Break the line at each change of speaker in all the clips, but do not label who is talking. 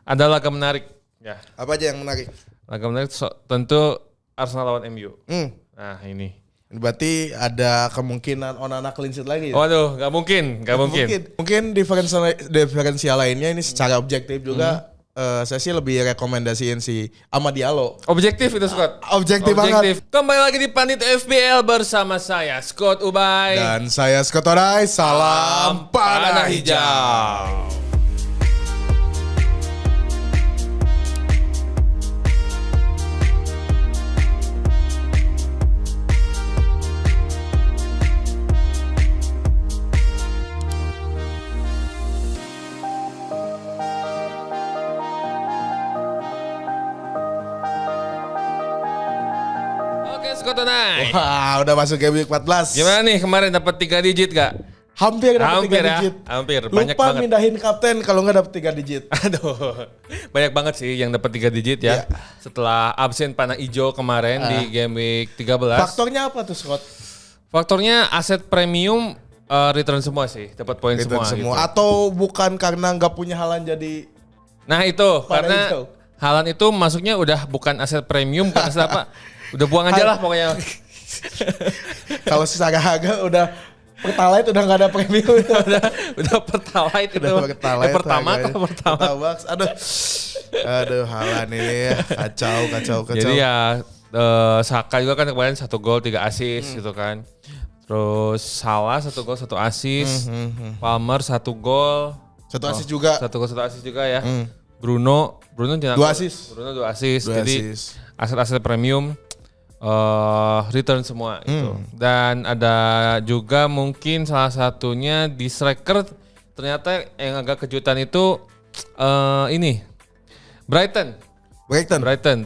Ada laga menarik. Ya.
Apa aja yang menarik?
Laga menarik tentu Arsenal lawan MU. Nah ini.
Berarti ada kemungkinan Onana clean sheet lagi.
Waduh, nggak mungkin.
Mungkin diferensial lainnya ini secara objektif juga. Saya sih lebih rekomendasiin si Amad Diallo.
Objektif itu Scott.
Objektif banget.
Kembali lagi di Pandit FPL bersama saya Scott Ubay
Dan saya Scott Oray. Salam panah hijau.
Scott Onay.
Wah, udah masuk game week 14.
Gimana nih kemarin dapat 3 digit gak?
Hampir dapat 3 digit.
Hampir, banyak
Lupa
banget.
mindahin kapten kalau nggak dapat 3 digit.
Aduh, banyak banget sih yang dapat 3 digit ya. Setelah absen panah hijau kemarin di game week 13.
Faktornya apa tuh, Scott?
Faktornya aset premium return semua sih, dapat poin semua. Gitu.
Atau bukan karena nggak punya Haaland jadi.
Nah itu
panah hijau.
Karena Haaland itu masuknya udah bukan aset premium, bukan aset apa. Udah buang aja lah pokoknya.
Kalau secara harga udah Pertalite udah nggak ada premium.
udah Pertalite itu. Pertama.
Aduh Haaland ini ya. Kacau.
Jadi ya Saka juga kan kemarin 1 gol 3 assist gitu kan. Terus Salah 1 gol 1 assist. Palmer 1 gol
1 assist juga.
1 gol 1 assist juga ya. Bruno 2 assist. Bruno 2 assist. Jadi aset-aset premium return semua gitu. Dan ada juga mungkin salah satunya di striker ternyata yang agak kejutan itu ini Brighton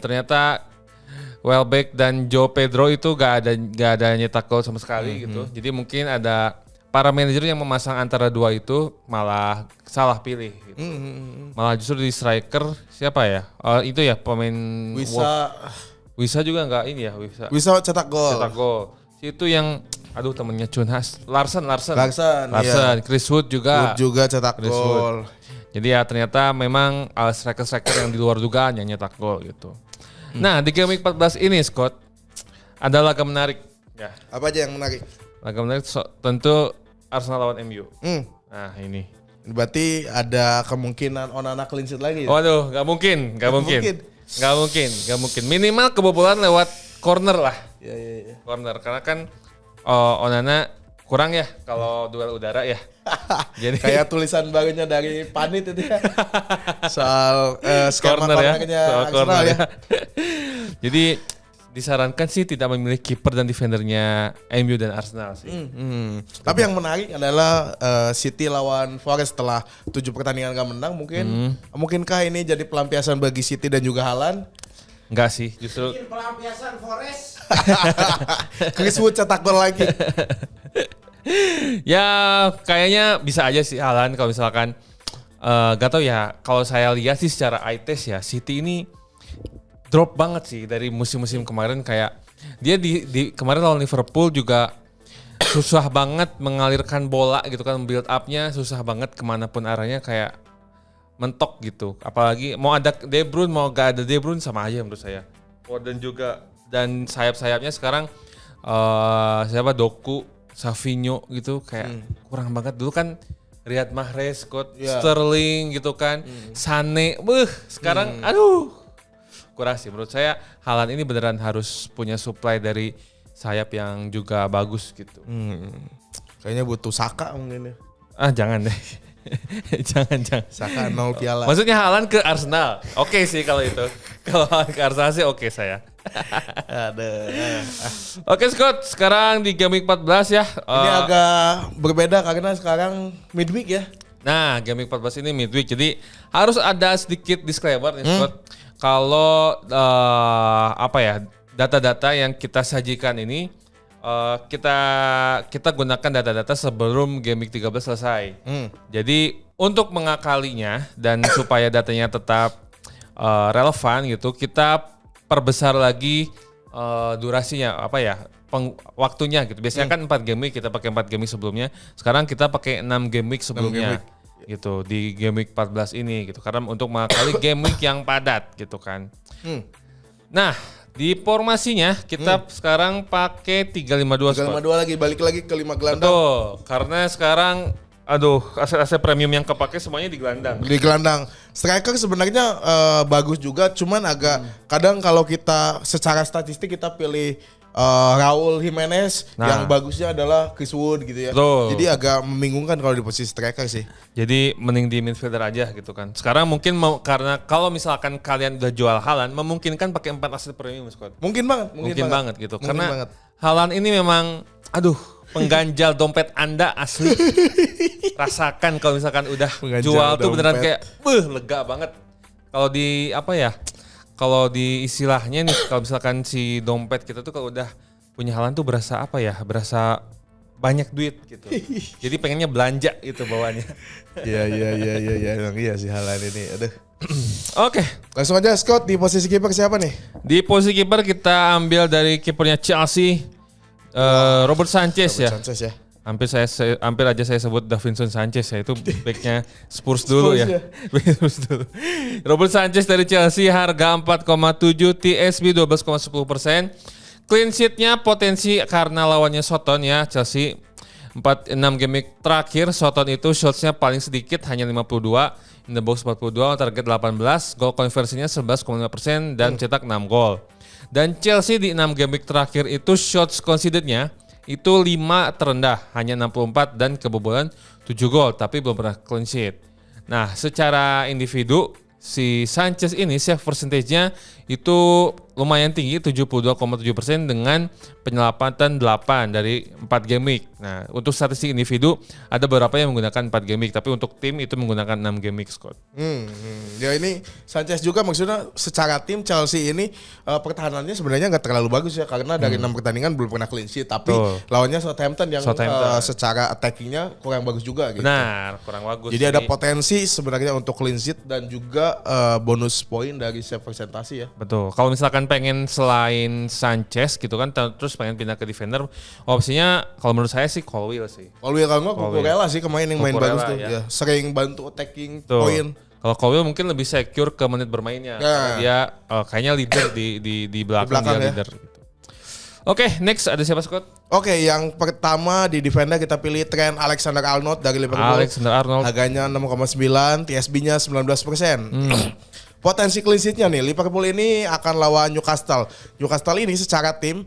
ternyata Welbeck dan Joe Pedro itu gak ada nyetak gol sama sekali gitu. Jadi mungkin ada para manajer yang memasang antara dua itu malah salah pilih gitu. Malah justru di striker siapa ya? Itu ya pemain Wisa juga enggak ini ya
Wisa cetak gol. Itu
yang temennya Chunhas Larsen.
Iya.
Chris Wood juga
cetak gol.
Jadi ya ternyata memang striker yang di luar dugaan yang nyetak gol gitu. Nah, di game week 14 ini Scott ada laga menarik. Ya.
Apa aja yang menarik?
Laga menarik tentu Arsenal lawan MU. Nah, ini.
Berarti ada kemungkinan Onana clean sheet lagi.
Waduh, nggak mungkin. Minimal kebobolan lewat corner lah.
Iya.
Corner karena kan Onana kurang ya kalau duel udara ya.
Jadi kayak tulisan barunya dari Panit itu ya. Soal skema cornernya Arsenal ya.
Jadi disarankan sih tidak memilih kiper dan defendernya MU dan Arsenal sih.
Tapi yang menarik adalah City lawan Forest setelah 7 pertandingan gak menang mungkinkah ini jadi pelampiasan bagi City dan juga Haaland?
Enggak sih, justru
mungkin pelampiasan Forest.
Chris Wood cetak gol lagi.
Ya kayaknya bisa aja sih Haaland kalau misalkan gak tau ya, kalau saya lihat sih secara eye test ya City ini drop banget sih dari musim-musim kemarin. Kayak dia di kemarin lawan Liverpool juga susah banget mengalirkan bola gitu kan, build up-nya susah banget kemanapun arahnya, kayak mentok gitu. Apalagi mau ada De Bruyne mau gak ada De Bruyne sama aja menurut saya. Foden juga, dan sayap-sayapnya sekarang siapa Doku, Savinho gitu kayak kurang banget. Dulu kan Riyad Mahrez, Sterling gitu kan, Sane, sekarang aduh kurang sih menurut saya. Haaland ini beneran harus punya supply dari sayap yang juga bagus gitu.
Kayaknya butuh Saka mungkin ya.
Jangan deh. jangan.
Saka 0 piala.
Maksudnya Haaland ke Arsenal. Oke sih kalau itu. Kalau ke Arsenal sih oke saya. Oke Scott, sekarang di game week 14 ya.
Ini agak berbeda karena sekarang midweek ya.
Nah, game week 14 ini midweek. Jadi harus ada sedikit disclaimer nih Scott. Kalau data-data yang kita sajikan ini kita gunakan data-data sebelum game week 13 selesai. Jadi untuk mengakalinya dan supaya datanya tetap relevan gitu, kita perbesar lagi durasinya waktunya gitu. Biasanya kan 4 game week, kita pakai 4 game week sebelumnya. Sekarang kita pakai 6 game week sebelumnya. gitu di game week 14 ini gitu. Karena untuk mengakali game week yang padat gitu kan. Nah, di formasinya kita sekarang pakai 352 Scott.
352 lagi, balik lagi ke 5 gelandang.
Betul, karena sekarang aset-aset premium yang kepake semuanya di gelandang.
Di gelandang. Striker sebenarnya bagus juga, cuman agak kadang kalau kita secara statistik kita pilih Raul Jimenez, yang bagusnya adalah Chris Wood gitu ya.
Betul.
Jadi agak membingungkan kalau di posisi striker sih.
Jadi mending di midfielder aja gitu kan. Sekarang mungkin karena kalau misalkan kalian udah jual Haaland, memungkinkan pakai 4 aset premium Scott.
Mungkin banget
gitu.
Mungkin
Karena
banget.
Haaland ini memang pengganjal dompet Anda asli. Rasakan kalau misalkan udah
Pengganjal
jual tuh beneran
dompet.
kayak lega banget. Kalau di kalau di istilahnya nih, kalau misalkan si dompet kita tuh kalau udah punya Haaland tuh berasa berasa banyak duit gitu. Jadi pengennya belanja gitu bawaannya.
Iya, emang iya sih Haaland ini. Aduh.
Oke.
Langsung aja Scott, di posisi kiper siapa nih?
Di posisi kiper kita ambil dari kipernya Chelsea, Robert Sanchez ya.
Sanchez ya.
Hampir aja saya sebut Davinson Sanchez ya, itu backnya Spurs dulu ya. Spurs dulu. Robert Sanchez dari Chelsea harga 4,7, TSB 12,10%. Clean sheet-nya potensi karena lawannya Soton ya, Chelsea 6 game terakhir Soton itu shots-nya paling sedikit hanya 52, in the box 42, target 18, gol konversinya 11,5% dan cetak 6 gol. Dan Chelsea di 6 game terakhir itu shots conceded-nya itu 5 terendah, hanya 64 dan kebobolan 7 gol, tapi belum pernah clean sheet. Nah, secara individu si Sanchez ini save percentage-nya itu lumayan tinggi 72,7% dengan penyelamatan 8 dari 4 game week. Nah, untuk statistik individu ada beberapa yang menggunakan 4 game week, tapi untuk tim itu menggunakan 6 game week, Scott.
Ya ini Sanchez juga maksudnya secara tim Chelsea ini pertahanannya sebenarnya nggak terlalu bagus ya, karena dari 6 pertandingan belum pernah clean sheet, tapi lawannya Southampton yang secara attackingnya kurang bagus juga gitu.
Benar, kurang bagus.
Jadi ada potensi sebenarnya untuk clean sheet dan juga bonus poin dari save persentase ya.
Betul. Kalau misalkan pengen selain Sanchez gitu kan, terus pengen pindah ke defender, opsinya kalau menurut saya sih Colwill sih.
Colwill kalau Cucurella sih kemarin yang main bagus tuh, ya. Sering bantu attacking poin.
Kalau Colwill mungkin lebih secure ke menit bermainnya. Karena dia kayaknya leader di belakang dia leader. Gitu. Oke, next ada siapa Scott?
Oke, yang pertama di defender kita pilih Trent Alexander-Arnold dari Liverpool.
Alexander-Arnold.
Harganya 6,9, TSB-nya 19%. Potensi clean sheet-nya nih, Liverpool ini akan lawan Newcastle. Newcastle ini secara tim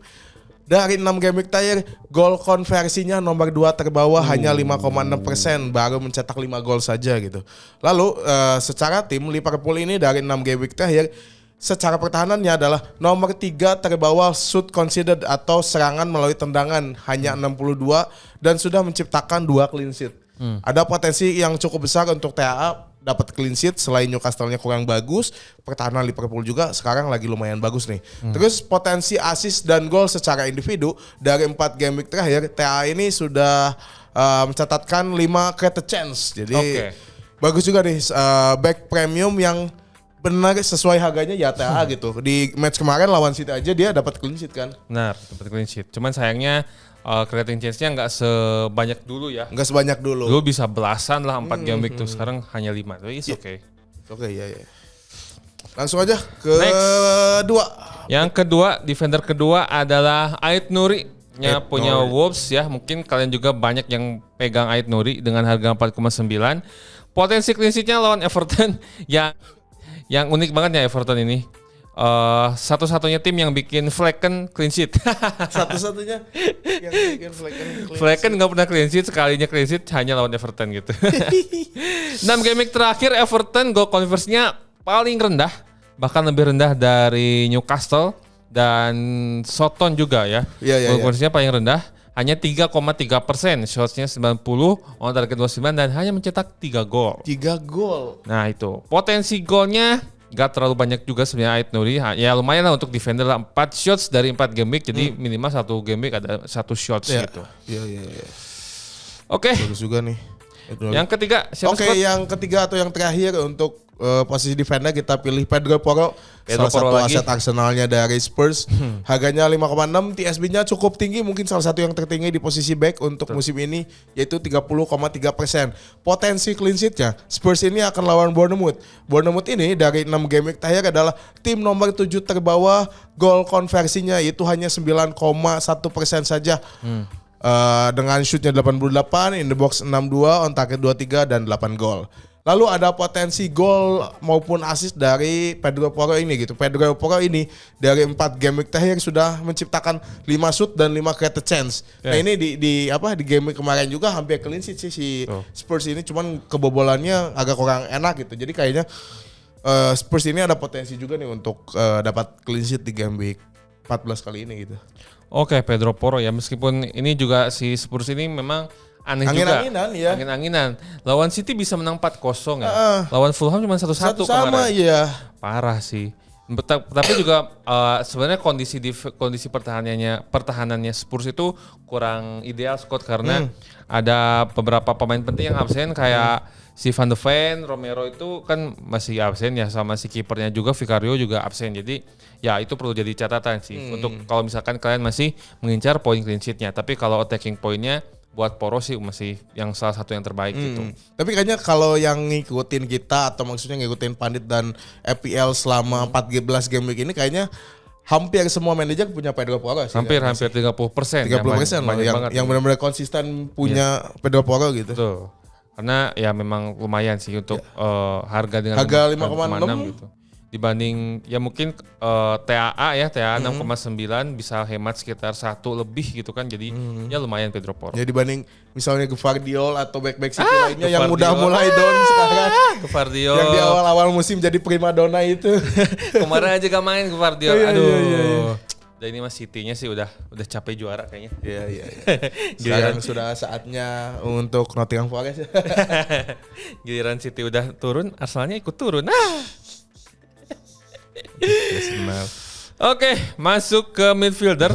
dari 6 game week terakhir, gol konversinya nomor 2 terbawah hanya 5,6%, baru mencetak 5 gol saja gitu. Lalu secara tim Liverpool ini dari 6 game week terakhir, secara pertahanannya adalah nomor 3 terbawah shoot conceded atau serangan melalui tendangan hanya 62 dan sudah menciptakan 2 clean sheet. Ada potensi yang cukup besar untuk TAA dapat clean sheet selain Newcastle-nya kurang bagus, pertahanan Liverpool juga sekarang lagi lumayan bagus nih. Terus potensi assist dan gol secara individu dari 4 game week terakhir, TAA ini sudah mencatatkan 5 created chance. Jadi bagus juga nih, back premium yang benar sesuai harganya ya TAA gitu. Di match kemarin lawan City aja dia dapat clean sheet kan.
Benar, dapat clean sheet. Cuman sayangnya creating chance-nya nggak sebanyak dulu ya.
Nggak sebanyak dulu.
Dulu bisa belasan lah 4 game week tuh, sekarang hanya 5. Tapi oke.
Oke, ya. Langsung aja ke kedua.
Yang kedua, defender kedua adalah Ait Nouri. Punya Wolves ya. Mungkin kalian juga banyak yang pegang Ait Nouri dengan harga 4,9. Potensi clean sheet-nya lawan Everton yang unik banget ya Everton ini. Satu-satunya tim yang bikin Flecken clean sheet.
Satu-satunya yang bikin
Flecken nggak pernah clean sheet, sekalinya clean sheet hanya lawan Everton gitu. 6 game terakhir Everton goal conversion-nya paling rendah, bahkan lebih rendah dari Newcastle dan Soton juga ya. Goal conversion-nya paling rendah, hanya 3,3%, shots-nya 90, on target 29 dan hanya mencetak 3 gol.
3 gol.
Nah itu, potensi golnya gak terlalu banyak juga sebenarnya Ait Nouri. Ya lumayan lah untuk defender lah, 4 shots dari 4 game week, jadi minimal 1 game week ada 1 shots gitu.
Iya.
Oke.
Bagus juga nih.
Yang ketiga siapa
Oke, yang ketiga atau yang terakhir untuk posisi defender kita pilih Pedro Porro.
Pedro
Salah
Porro
satu
lagi.
aset Arsenalnya dari Spurs. Harganya 5,6, TSB-nya cukup tinggi, mungkin salah satu yang tertinggi di posisi back untuk musim ini, yaitu 30,3%. Potensi clean sheet-nya, Spurs ini akan lawan Bournemouth. Bournemouth ini dari 6 game week terakhir adalah tim nomor 7 terbawah, gol konversinya itu hanya 9,1% saja. Dengan shootnya 88, in the box 62, on target 23 dan 8 gol. Lalu ada potensi gol maupun assist dari Pedro Porro ini gitu. Pedro Porro ini dari 4 game week terakhir sudah menciptakan 5 shoot dan 5 created chance. Nah ini di game week kemarin juga hampir clean sheet sih si Spurs ini, cuman kebobolannya agak kurang enak gitu. Jadi kayaknya Spurs ini ada potensi juga nih untuk dapat clean sheet di game week 14 kali ini gitu.
Oke, Pedro Porro ya, meskipun ini juga si Spurs ini memang aneh juga.
Angin-anginan ya.
Angin-anginan. Lawan City bisa menang 4-0 ya. Lawan Fulham cuma 1-1
Satu sama
kemarin.
ya.
Parah sih. Tapi juga sebenarnya kondisi pertahanannya Spurs itu kurang ideal, Scott, karena ada beberapa pemain penting yang absen kayak si Van de Ven, Romero itu kan masih absen ya, sama si kipernya juga Vicario juga absen. Jadi ya itu perlu jadi catatan sih untuk kalau misalkan kalian masih mengincar poin clean sheet-nya. Tapi kalau attacking point-nya buat Porro sih masih yang salah satu yang terbaik gitu.
Tapi kayaknya kalau yang ngikutin kita atau maksudnya ngikutin Pandit dan FPL selama 14 game week ini kayaknya hampir semua manajer punya Pedro Porro sih.
Hampir
kan?
30%.
30% loh yang benar-benar konsisten punya Pedro Porro gitu.
Betul. Karena ya memang lumayan sih untuk harga dengan
Harga
5,6 gitu. Dibanding ya mungkin TAA ya, TAA 6,9 bisa hemat sekitar 1 lebih gitu kan. Jadi ya lumayan Pedro Porro.
Ya dibanding misalnya Gvardiol atau back City lainnya yang udah mulai down sekarang.
Gvardiol.
Yang di awal-awal musim jadi primadona itu.
Kemarin aja gak main Gvardiol.
Iya,
Aduh.
iya.
Dan ini mas City-nya sih udah capek juara kayaknya.
Iya. Sekarang sudah saatnya untuk Nottingham Forest.
Giliran City udah turun, Arsenalnya ikut turun. Oke, masuk ke midfielder.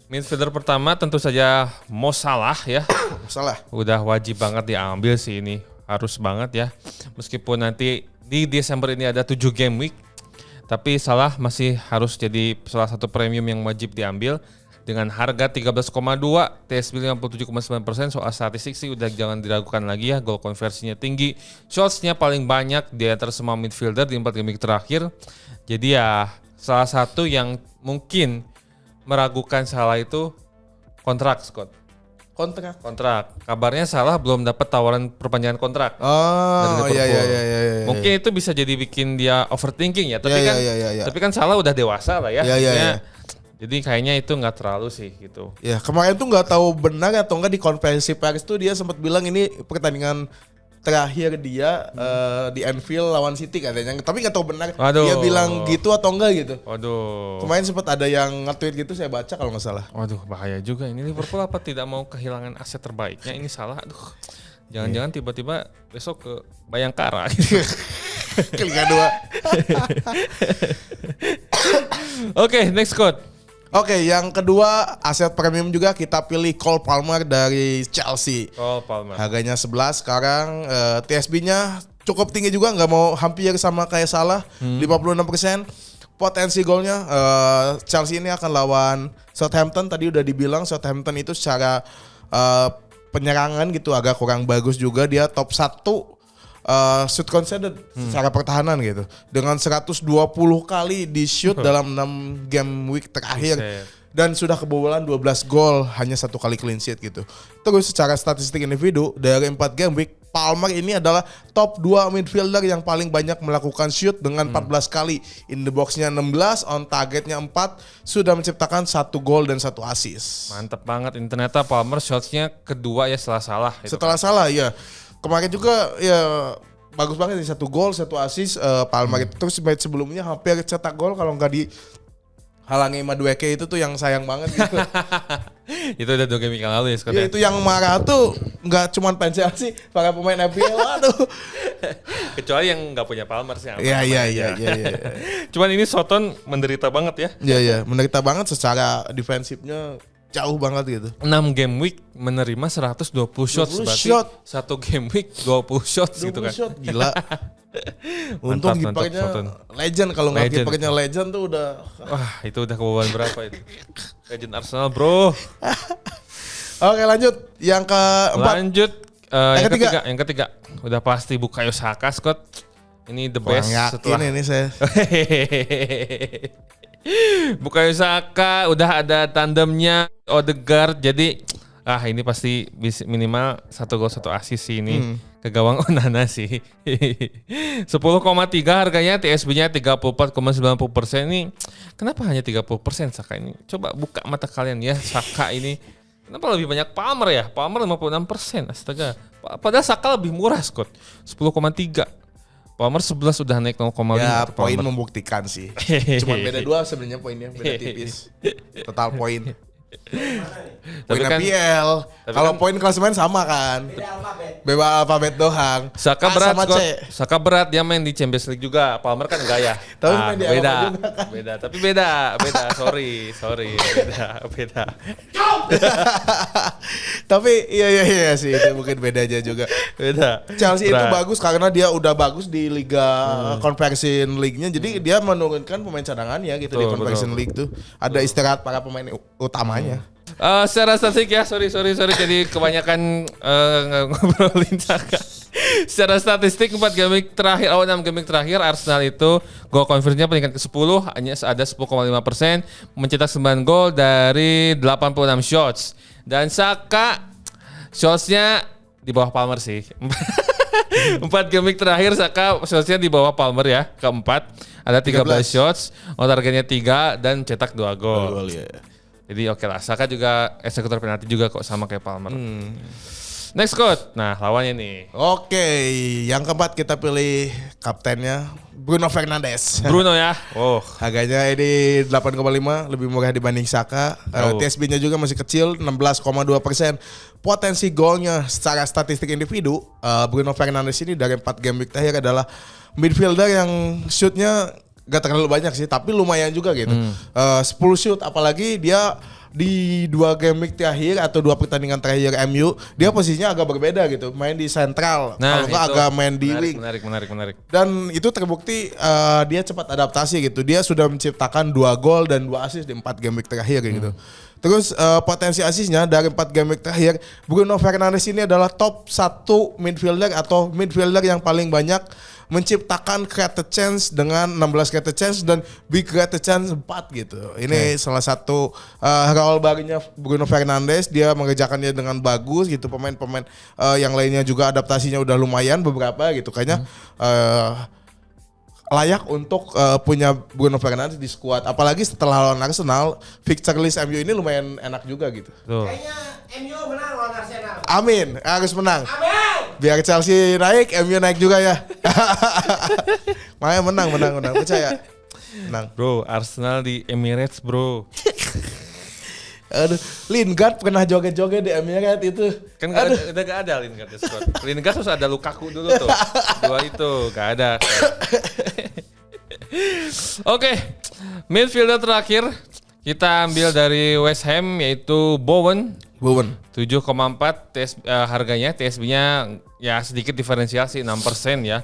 Midfielder pertama tentu saja Mo Salah ya.
Salah.
Udah wajib banget diambil sih ini. Harus banget ya. Meskipun nanti di Desember ini ada 7 game week. Tapi Salah masih harus jadi salah satu premium yang wajib diambil. Dengan harga 13,2, TSB 57,9%. Soal statistik sih udah jangan diragukan lagi ya. Gol konversinya tinggi. Shots-nya paling banyak di antara semua midfielder di 4 game week terakhir. Jadi ya salah satu yang mungkin meragukan Salah itu kontrak, Scott. Kontrak. Kabarnya Salah belum dapat tawaran perpanjangan kontrak.
Oh iya.
Mungkin itu bisa jadi bikin dia overthinking ya. Tapi tapi kan Salah udah dewasa lah ya.
Iya.
Jadi kayaknya itu nggak terlalu sih gitu.
Ya kemarin tuh nggak tahu benar atau enggak di konferensi pers tuh dia sempat bilang ini pertandingan terakhir dia di Anfield lawan City katanya. Tapi nggak tahu benar dia bilang gitu atau enggak gitu.
Waduh.
Kemarin sempat ada yang nge-tweet gitu saya baca kalau nggak salah.
Waduh bahaya juga ini Liverpool apa tidak mau kehilangan aset terbaiknya ini Salah. Aduh. Jangan-jangan tiba-tiba besok ke Bayangkara gitu.
Ke Liga 2.
Oke, next code.
Oke, yang kedua aset premium juga kita pilih Cole Palmer dari Chelsea.
Cole Palmer.
Harganya 11 sekarang, TSB-nya cukup tinggi juga, nggak mau hampir sama kayak Salah, 56%. Potensi golnya Chelsea ini akan lawan Southampton. Tadi udah dibilang Southampton itu secara penyerangan gitu agak kurang bagus juga, dia top 1 shoot conceded secara pertahanan gitu. Dengan 120 kali di shoot dalam 6 game week terakhir. Dan sudah kebobolan 12 gol, hanya 1 kali clean sheet gitu. Terus secara statistik individu dari 4 game week, Palmer ini adalah top 2 midfielder yang paling banyak melakukan shoot dengan 14 kali. In the box-nya 16, on targetnya 4, sudah menciptakan 1 gol dan 1 assist.
Mantep banget, ini ternyata Palmer shots-nya kedua ya setelah Salah.
Setelah Salah ya. Kemarin juga ya bagus banget nih, 1 gol 1 assist Palmer itu. Terus match sebelumnya hampir cetak gol kalau nggak dihalangi Madueke itu tuh yang sayang banget gitu.
Itu udah 2 game yang lalu ya Scott.
Ya, itu yang marah tuh nggak cuma fans Chelsea, para pemain FPL waduh.
Kecuali yang nggak punya Palmer sih.
Iya.
Cuman ini Soton menderita banget ya.
Iya, menderita banget secara defensifnya. jauh banget gitu.
6 game week menerima 120 shots
20
berarti
shot.
1 game week 20 shots
20
gitu kan.
shot, gila. Untung
Mantap,
kipernya
Sultan.
legend, kalau nggak
Legend.
kipernya legend tuh udah.
Wah, itu udah kebobolan berapa itu? Legend Arsenal, bro.
Oke, lanjut yang keempat.
Lanjut
Yang
yang ketiga. Udah pasti Bukayo Saka, Scott. Ini the
Kurang
best
yakin
setelah
ini saya.
Bukayo Saka udah ada tandemnya Odegaard, jadi ini pasti minimal 1 gol 1 assist sih ini ke gawang Onana sih. 10,3 harganya, TSB-nya 34,90%. Ini kenapa hanya 30% Saka ini? Coba buka mata kalian ya, Saka ini kenapa lebih banyak Palmer ya? Palmer 56%, astaga. Padahal Saka lebih murah, Scott. 10,3. Palmer 11 udah naik 0,5.
Ya,
ke
poin
Palmer.
membuktikan sih. Cuma beda 2 sebenarnya poinnya, beda tipis. Total poin.
Tapi
Poin
kan-
APL. Kalau poin klasemen sama kan. Beda alfabet doang.
Saka
A
berat,
sama
Scott.
C.
Saka berat, dia main di Champions League juga. Palmer kan enggak ya?
Tapi main di
beda,
Eropa juga kan.
beda. Tapi beda. Sorry, beda.
Tapi iya sih, itu mungkin beda aja juga.
Beda.
Chelsea itu
Berat.
bagus karena dia udah bagus di Liga Conference League-nya. Jadi dia menurunkan pemain cadangannya gitu di
Betul,
Conference
betul.
League tuh. Ada istirahat para pemain utamanya.
Secara statistik ya, sorry jadi kebanyakan ngobrolin Saka. Secara statistik 4 game week terakhir, 6 game week terakhir Arsenal itu gol conversion-nya peringkat ke-10, hanya ada 10,5%, mencetak 9 gol dari 86 shots. Dan Saka shots-nya di bawah Palmer sih. 4 game week terakhir Saka shots-nya di bawah Palmer ya, keempat. Ada 13 shots, targetnya 3 dan cetak 2 gol. Jadi oke lah, Saka juga eksekutor penalti juga kok sama kayak Palmer. Next Scott, nah lawannya nih.
Oke, yang keempat kita pilih kaptennya Bruno Fernandes.
Bruno ya. Oh,
Harganya ini 8,5, lebih murah dibanding Saka. TSB-nya juga masih kecil, 16,2%. Potensi golnya secara statistik individu, Bruno Fernandes ini dari 4 game week terakhir adalah midfielder yang shootnya gak terlalu banyak sih, tapi lumayan juga gitu. 10 shoot, apalagi dia di 2 game week terakhir atau 2 pertandingan terakhir MU, dia posisinya agak berbeda gitu, main di sentral, kalau nggak
itu
agak main di wing.
menarik.
Dan itu terbukti dia cepat adaptasi gitu. Dia sudah menciptakan 2 gol dan 2 assist di 4 game week terakhir gitu. Terus potensi asisnya dari 4 game week terakhir, Bruno Fernandes ini adalah top 1 midfielder atau midfielder yang paling banyak menciptakan created chance dengan 16 created chance dan big created chance 4 gitu. Ini salah satu role barunya Bruno Fernandes, dia mengerjakannya dengan bagus gitu. Pemain-pemain yang lainnya juga adaptasinya udah lumayan beberapa gitu. Kayaknya layak untuk punya Bruno Fernandes di skuad. Apalagi setelah lawan Arsenal, fixture list MU ini lumayan enak juga gitu.
Tuh.
Kayaknya MU menang lawan Arsenal.
Amin, harus menang.
Amin.
Biar Chelsea naik, MU naik juga ya. Makanya menang, percaya. Menang.
Bro, Arsenal di Emirates, bro.
Aduh, Lingard pernah joget-joget di Emirates itu.
Kan udah gak ada Lingard ya, Scott. Lingard harus ada Lukaku dulu tuh. 2 itu gak ada. Oke, midfielder terakhir kita ambil dari West Ham yaitu Bowen. 7,4 harganya, TSB-nya ya sedikit diferensiasi 6% ya.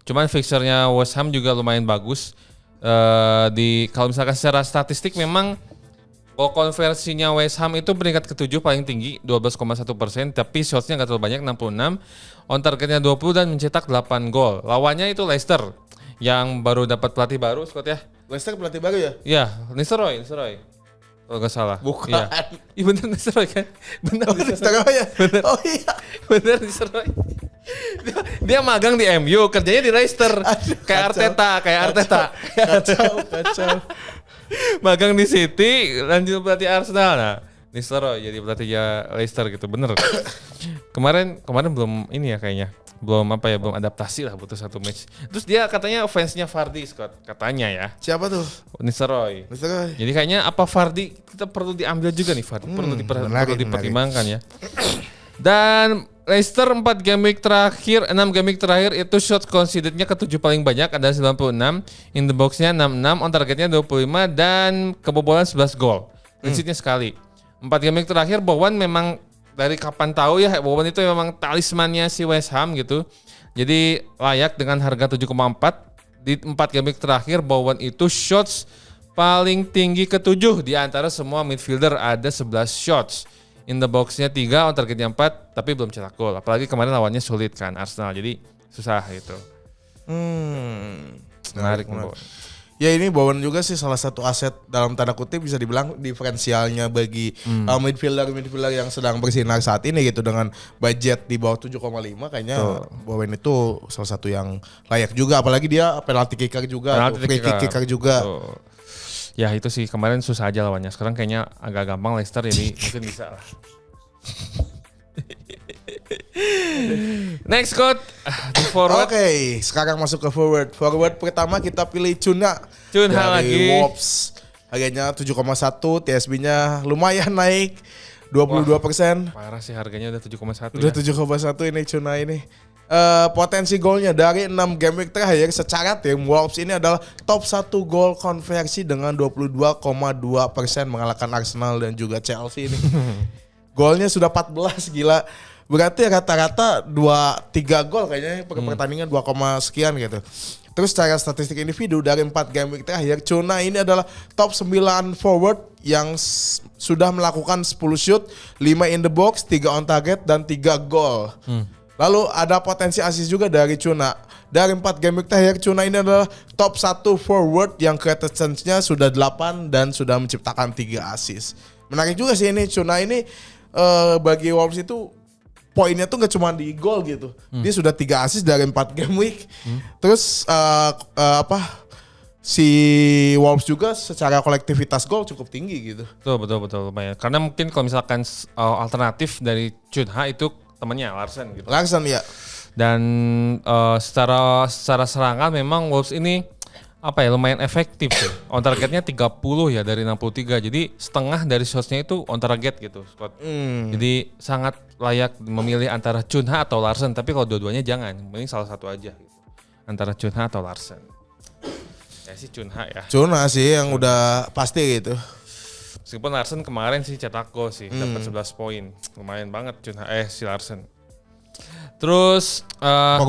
Cuman fixture-nya West Ham juga lumayan bagus. Kalau misalkan secara statistik memang gol konversinya West Ham itu peringkat ke-7 paling tinggi 12,1%, tapi shots-nya nggak terlalu banyak 66. On targetnya 20 dan mencetak 8 gol. Lawannya itu Leicester yang baru dapat pelatih baru, Scott ya.
Leicester pelatih baru ya?
Iya, Nistelrooy. Kalau nggak salah.
Bukan.
Iya. Iya bener Nistelrooy kan? Bener
Nistelrooy ya? Oh iya.
Bener Nistelrooy. Dia magang di MU, kerjanya di Leicester. Kayak Arteta.
Kacau.
Magang di City, lanjut pelatih Arsenal. Nah, Nistelrooy jadi pelatihnya Leicester gitu, bener. Kemarin belum ini ya kayaknya. Belum adaptasi lah, butuh 1 match. Terus dia katanya fansnya Vardy, Scott, katanya ya.
Siapa tuh?
Nistelrooy.
Nistelrooy.
Jadi kayaknya apa Vardy kita perlu diambil juga nih, Vardy. Perlu dipertimbangkan ya. Dan Leicester 6 game week terakhir itu shot conceded-nya ke-7 paling banyak, ada 96. In the box-nya 66, on targetnya 25 dan kebobolan 11 gol. Clean sheet-nya sekali. 4 game week terakhir Bowen memang dari kapan tahu ya Bowen itu memang talismannya si West Ham gitu. Jadi layak dengan harga 7,4 di 4 game week terakhir Bowen itu shots paling tinggi ke-7 di antara semua midfielder, ada 11 shots. In the box-nya 3, on targetnya 4, tapi belum cetak gol. Apalagi kemarin lawannya sulit kan Arsenal, jadi susah gitu. Menarik.
Ya ini Bowen juga sih salah satu aset dalam tanda kutip bisa dibilang diferensialnya bagi midfielder yang sedang bersinar saat ini gitu, dengan budget di bawah 7,5 kayaknya Bowen itu salah satu yang layak juga, apalagi dia penalti kicker juga, free kicker juga.
Ya itu sih kemarin susah aja lawannya. Sekarang kayaknya agak gampang Leicester, jadi mungkin bisa lah. Next code di forward.
Oke, sekarang masuk ke forward. Forward pertama kita pilih Cunha dari
lagi.
Wolves. Harganya 7,1, TSB-nya lumayan naik 22%.
Parah sih harganya udah 7,1.
Udah 7,1 ini Cunha ini. Potensi golnya dari 6 game week terakhir secara tim Wolves ini adalah top 1 gol konversi dengan 22,2%, mengalahkan Arsenal dan juga Chelsea ini. Golnya sudah 14, gila. Berarti rata-rata 2-3 gol kayaknya per pertandingan 2, sekian gitu. Terus secara statistik individu dari 4 game week terakhir, Cunha ini adalah top 9 forward yang sudah melakukan 10 shoot, 5 in the box, 3 on target dan 3 gol. Lalu ada potensi assist juga dari Cunha. Dari 4 game week terakhir, Cunha ini adalah top 1 forward yang created chance-nya sudah 8 dan sudah menciptakan 3 assist. Menarik juga sih ini Cunha ini bagi Wolves itu poinnya tuh gak cuma di gol gitu. Dia sudah 3 assist dari 4 game week. Terus si Wolves juga secara kolektivitas gol cukup tinggi gitu.
Betul lumayan. Karena mungkin kalau misalkan alternatif dari Cunha itu temannya Larsen gitu.
Larsen ya.
Dan secara serangan memang Wolves ini lumayan efektif sih. On targetnya 30 ya dari 63. Jadi setengah dari shotsnya itu on target gitu, Scott. Jadi sangat layak memilih antara Cunha atau Larsen. Tapi kalau dua-duanya jangan, mending salah satu aja gitu. Antara Cunha atau Larsen. Ya sih Cunha ya.
Cunha sih yang udah pasti gitu.
Meskipun Larsen kemarin sih cetak gol sih, dapat 11 poin. Lumayan banget Cunha si Larsen. Terus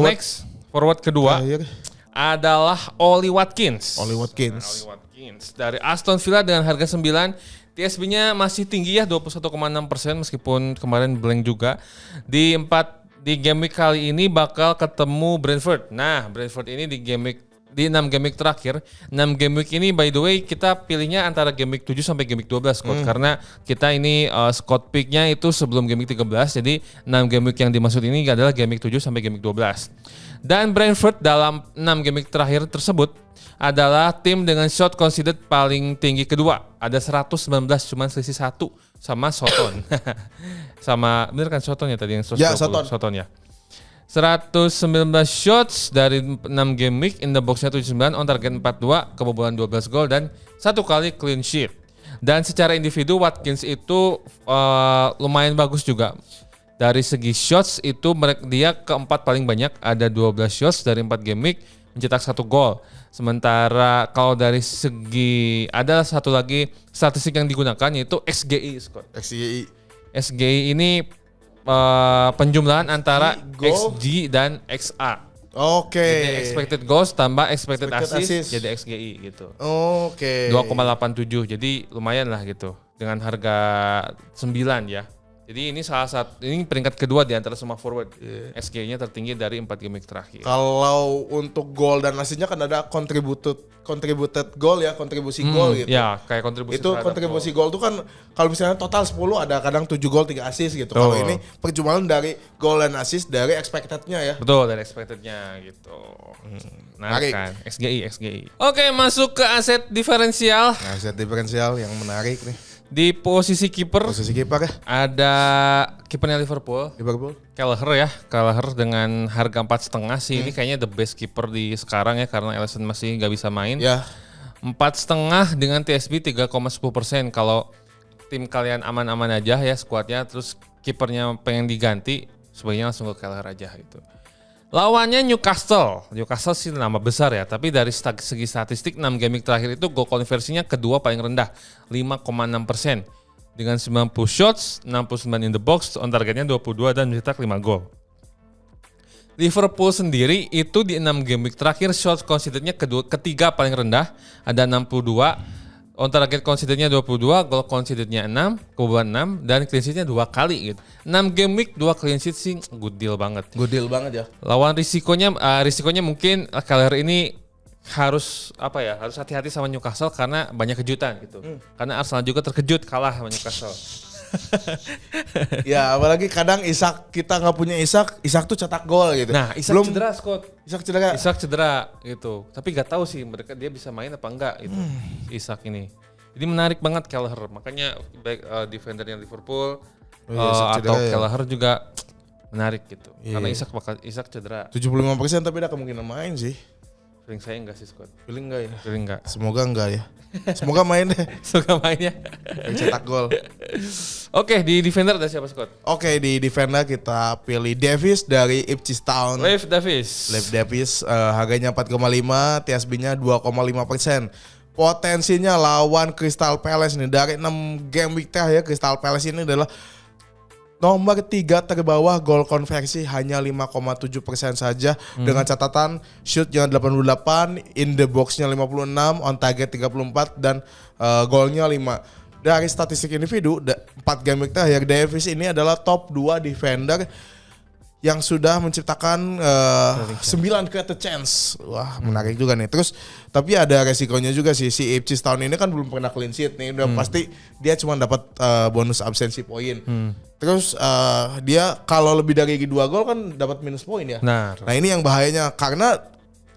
next forward kedua adalah Oli Watkins.
Oli Watkins
Dari Aston Villa dengan harga 9. TSB-nya masih tinggi ya 21,6% meskipun kemarin blank juga. Di game week kali ini bakal ketemu Brentford. Nah, Brentford ini di 6 game week terakhir. 6 game week ini by the way kita pilihnya antara game week 7 sampai game week 12 Scott. Karena kita ini Scott pick-nya itu sebelum game week 13. Jadi 6 game week yang dimaksud ini adalah game week 7 sampai game week 12. Dan Brentford dalam 6 game week terakhir tersebut adalah tim dengan shot conceded paling tinggi kedua. Ada 119, cuman selisih 1 sama Soton. Bener kan Soton ya tadi yang 120?
Ya,
Soton ya. 119 shots dari 6 game week, in the box-nya 79, on target 42, kebobolan 12 gol dan 1 kali clean sheet. Dan secara individu Watkins itu lumayan bagus juga. Dari segi shots itu dia keempat paling banyak, ada 12 shots dari 4 game week, mencetak 1 gol. Sementara kalau dari segi ada satu lagi statistik yang digunakan yaitu XGI, Scott. XGI ini penjumlahan antara XG dan XA.
Oke.
Jadi expected goals tambah expected assist jadi XGI gitu.
Oke.
2,87 jadi lumayan lah gitu dengan harga 9 ya. Jadi ini ini peringkat kedua di antara semua forward. XG-nya tertinggi dari 4 game week terakhir.
Kalau untuk gol dan assist-nya kan ada contributed goal ya, kontribusi gol gitu.
Ya, kayak kontribusi.
Itu kontribusi gol tuh kan kalau misalnya total 10 ada kadang 7 gol 3 assist gitu. Kalau ini perjumpaan dari gol dan assist dari expected-nya ya.
Betul, dari expected-nya gitu. Nah, kan XGI. Oke, masuk ke aset diferensial.
Aset diferensial yang menarik nih.
Di posisi kiper
ya.
Ada kipernya Liverpool. Kelleher dengan harga 4,5 sih. Ini kayaknya the best kiper di sekarang ya karena Alisson masih nggak bisa main.
Ya.
4,5 dengan TSB 3,10%. Kalau tim kalian aman-aman aja ya skuadnya, terus kipernya pengen diganti, sebaiknya langsung ke Kelleher aja gitu. Lawannya Newcastle sih nama besar ya, tapi dari segi statistik 6 game week terakhir itu goal konversinya kedua paling rendah, 5,6%. dengan 90 shots, 69 in the box, on targetnya 22 dan mencetak 5 gol. Liverpool sendiri itu di 6 game week terakhir shots concedednya ketiga paling rendah, ada 62. On target concedednya 22, gol concedednya 6, kebobolan 6 dan clean sheet-nya 2 kali gitu. 6 game week 2 clean sheet sih good deal banget.
Good deal banget ya.
Lawan risikonya mungkin Keller ini harus harus hati-hati sama Newcastle karena banyak kejutan gitu. Karena Arsenal juga terkejut kalah sama Newcastle.
Ya apalagi kadang kita nggak punya Isak tuh cetak gol gitu.
Nah, Isak cedera, Scott.
Isak cedera
Gitu. Tapi gak tahu sih dia bisa main apa enggak gitu. Isak ini. Jadi menarik banget Kelleher. Makanya baik defendernya Liverpool atau Kelleher juga menarik gitu. Karena Isak cedera.
75% tapi ada kemungkinan main sih.
Feeling saya enggak sih, Scott.
Feeling enggak ya?
Feeling enggak.
Semoga enggak ya. Semoga main deh.
Suka mainnya.
Cetak gol.
Oke, di defender ada siapa, Scott?
Oke, di defender kita pilih Davis dari Ipswich Town.
Leif Davis.
Harganya 4,5, TSB-nya 2,5%. Potensinya lawan Crystal Palace nih. Dari 6 game week terakhir Crystal Palace ini adalah nomor 3 terbawah, gol konversi hanya 5,7% saja dengan catatan shootnya 88, in the box-nya 56, on target 34 dan golnya 5. Dari statistik individu 4 game week terakhir Davis ini adalah top 2 defender yang sudah menciptakan 9 created chance. Wah, menarik juga nih. Terus tapi ada resikonya juga sih. Si Ipswich Town ini kan belum pernah clean sheet nih. Udah pasti dia cuma dapat bonus absensi poin. Terus dia kalau lebih dari 2 gol kan dapat minus poin ya. Nah, ini yang bahayanya karena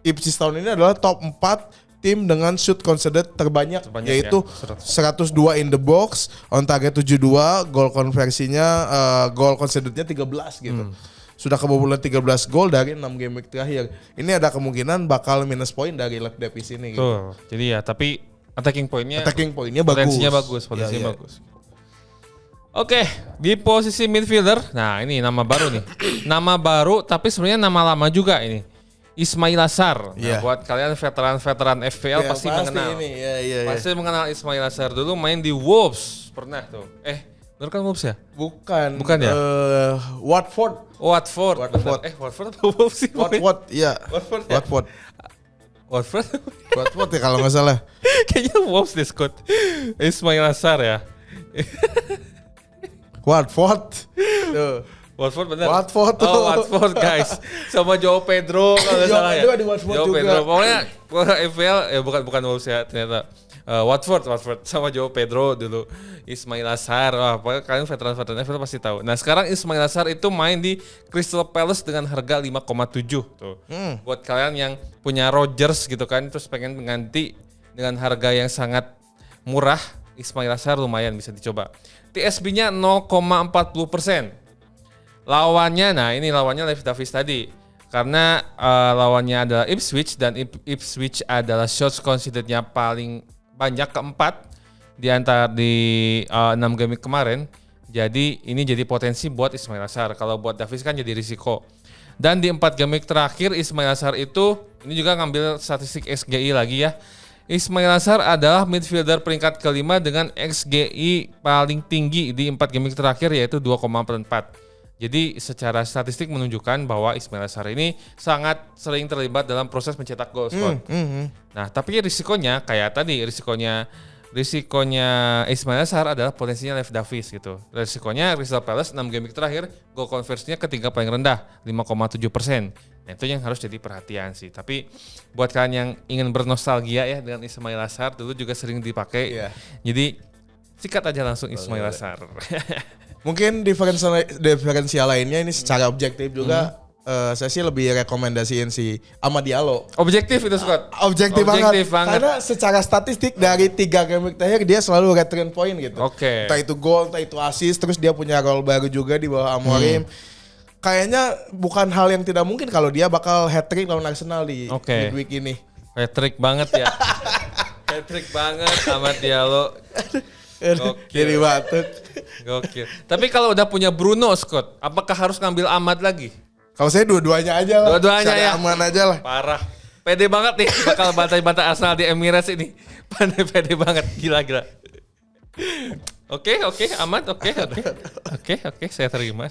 Ipswich Town ini adalah top 4 tim dengan shoot conceded terbanyak yaitu ya, 102 in the box, on target 72, gol konversinya gol concedednya 13 gitu. Sudah kebobolan 13 gol dari 6 game week terakhir. Ini ada kemungkinan bakal minus poin dari Leif Davis ini gitu.
Tuh, jadi ya tapi attacking poinnya
bagus.
Potensinya bagus. Oke, di posisi midfielder. Nah, ini nama baru nih. Nama baru tapi sebenarnya nama lama juga ini. Ismail Assar. Nah, buat kalian veteran FPL pasti mengenal. Pasti mengenal Ismail Assar. Dulu main di Wolves pernah tuh. Bener kan Wolves ya?
Bukan
ya?
Watford.
Watford apa Wolves sih?
Watford ya. Watford ya kalau nggak salah.
Kayaknya Wolves deh, Scott. Ismail Assar ya.
Watford. Tuh.
Watford bener.
Watford
guys. Sama Joao Pedro kalau nggak salah ya.
Di Watford
Joao
juga.
Pedro. Pokoknya FPL bukan Wolves ya ternyata. Watford sama Joao Pedro dulu. Ismail Assar. Wah, pokoknya kalian veteran FPL pasti tahu. Nah, sekarang Ismail Assar itu main di Crystal Palace dengan harga 5,7 tuh. Buat kalian yang punya Rodgers gitu kan terus pengen mengganti dengan harga yang sangat murah, Ismail Assar lumayan bisa dicoba. TSB-nya 0,40%. Lawannya Leif Davis tadi. Karena lawannya adalah Ipswich dan Ipswich adalah shots conceded-nya paling banyak keempat di antara di 6 game kemarin. Jadi ini jadi potensi buat Ismail Assar. Kalau buat Davis kan jadi risiko. Dan di 4 game terakhir Ismail Assar itu ini juga ngambil statistik XGI lagi ya. Ismail Assar adalah midfielder peringkat kelima dengan XGI paling tinggi di 4 game terakhir yaitu 2,44. Jadi secara statistik menunjukkan bahwa Ismail Assar ini sangat sering terlibat dalam proses mencetak gol. Nah, tapi risikonya kayak tadi, risikonya Ismail Assar adalah potensinya Leif Davis gitu. Risikonya Crystal Palace 6 game terakhir gol konversinya ketiga paling rendah 5,7%. Nah, itu yang harus jadi perhatian sih. Tapi buat kalian yang ingin bernostalgia ya dengan Ismail Assar dulu juga sering dipakai. Jadi sikat aja langsung Ismail Assar.
Mungkin diferensial lainnya ini secara objektif juga saya sih lebih rekomendasiin si Amad Diallo.
Objektif itu Scott.
Objektif banget. Karena secara statistik dari 3 game terakhir dia selalu return point gitu.
Oke.
Entah itu gol, entah itu assist, terus dia punya role baru juga di bawah Amorim. Kayaknya bukan hal yang tidak mungkin kalau dia bakal hat-trick lawan Arsenal di midweek ini.
Hat-trick banget ya. Hat-trick banget Amad Diallo.
Jadi batuk.
Gokil. Tapi kalau udah punya Bruno Scott, apakah harus ngambil Ahmad lagi?
Kalau saya dua-duanya aja lah.
Dua-duanya ya.
Aman aja lah.
Parah. Pede banget nih bakal bantai-bantai Arsenal di Emirates ini. Pede banget. Gila. Oke, aman, oke, saya terima.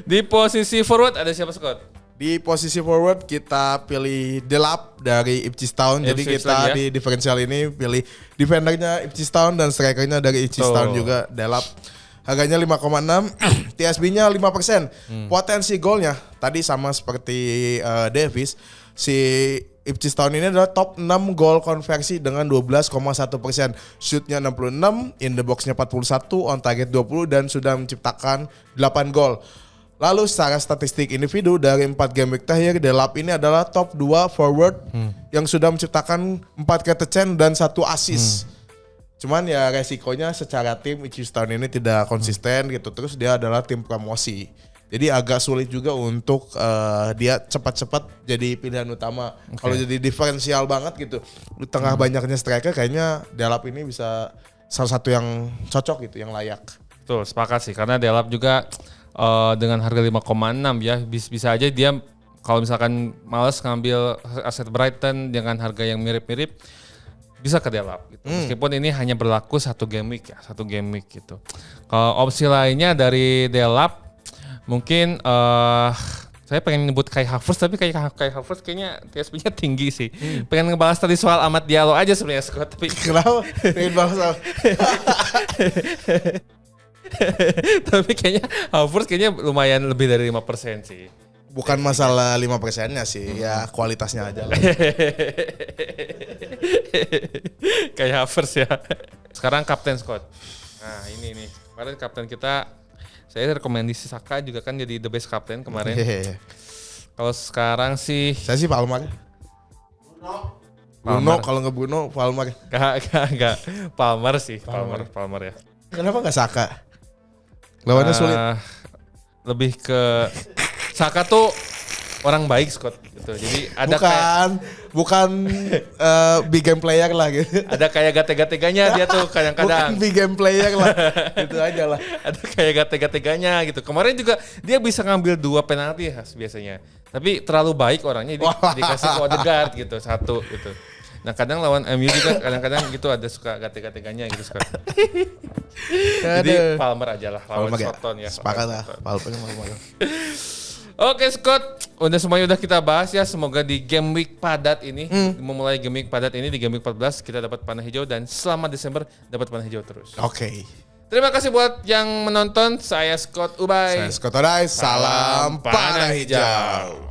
Di posisi forward ada siapa, Scott?
Di posisi forward kita pilih Delap dari Ipswich Town. Jadi
Ipswich
kita
lagi ya?
di differential ini pilih defendernya Ipswich Town dan strikernya dari Ipswich Town juga Delap. Harganya 5,6, TSB-nya 5%. Potensi golnya tadi sama seperti Davis, si Ipswich Town ini adalah top 6 gol konversi dengan 12,1%. Shootnya 66, in the box-nya 41, on target 20 dan sudah menciptakan 8 gol. Lalu secara statistik individu dari 4 game week terakhir, Delap ini adalah top 2 forward yang sudah menciptakan 4 catch dan 1 assist. Cuman ya resikonya secara tim Ipswich Town ini tidak konsisten gitu. Terus dia adalah tim promosi. Jadi agak sulit juga untuk dia cepat-cepat jadi pilihan utama. Kalau jadi diferensial banget gitu. Di tengah banyaknya striker kayaknya Delap ini bisa salah satu yang cocok gitu, yang layak.
Betul, sepakat sih. Karena Delap juga dengan harga 5,6 ya bisa aja dia kalau misalkan males ngambil aset Brighton dengan harga yang mirip-mirip bisa ke Delap gitu. Meskipun ini hanya berlaku satu game week gitu. Kalau opsi lainnya dari Delap mungkin saya pengen nyebut Kai Havertz tapi Kai Havertz kayaknya TSP-nya tinggi sih. Pengen ngebahas tadi soal Amad Diallo aja sebenarnya Scott tapi
Kenapa? Pengen bahas
tapi kayaknya Havertz kayaknya lumayan lebih dari 5% sih.
Bukan masalah 5%-nya sih, ya kualitasnya aja lah.
Kayak Havertz ya. Sekarang Kapten Scott. Nah ini nih, kemarin kapten kita, saya rekomendasi Saka juga kan jadi the best kapten kemarin. Kalau sekarang sih,
Saya sih Palmer. Bruno, kalau nggak Bruno, Palmer.
Gak. Palmer sih, Palmer ya.
Kenapa nggak Saka? Lawannya sulit.
Lebih ke Saka tuh orang baik Scott gitu. Jadi ada
bukan big game player lah gitu.
ada kayak gate-gateganya dia tuh kadang-kadang.
Bukan big game player lah. Gitu aja lah.
Ada kayak gate-gateganya gitu. Kemarin juga dia bisa ngambil 2 penalti biasanya. Tapi terlalu baik orangnya dikasih ke Odegaard gitu, 1 gitu. Nah kadang lawan MU juga kadang-kadang gitu ada suka gate-gateganya gitu Scott. Jadi Palmer aja lah lawan Soton ya.
Sepakat lah. Palmer.
Oke Scott, semuanya udah kita bahas ya. Semoga di game week padat ini, memulai game week padat ini di game week 14 kita dapat panah hijau dan selama Desember dapat panah hijau terus.
Oke.
Terima kasih buat yang menonton. Saya Scott Ubay.
Saya Scott Odai. Salam panah hijau.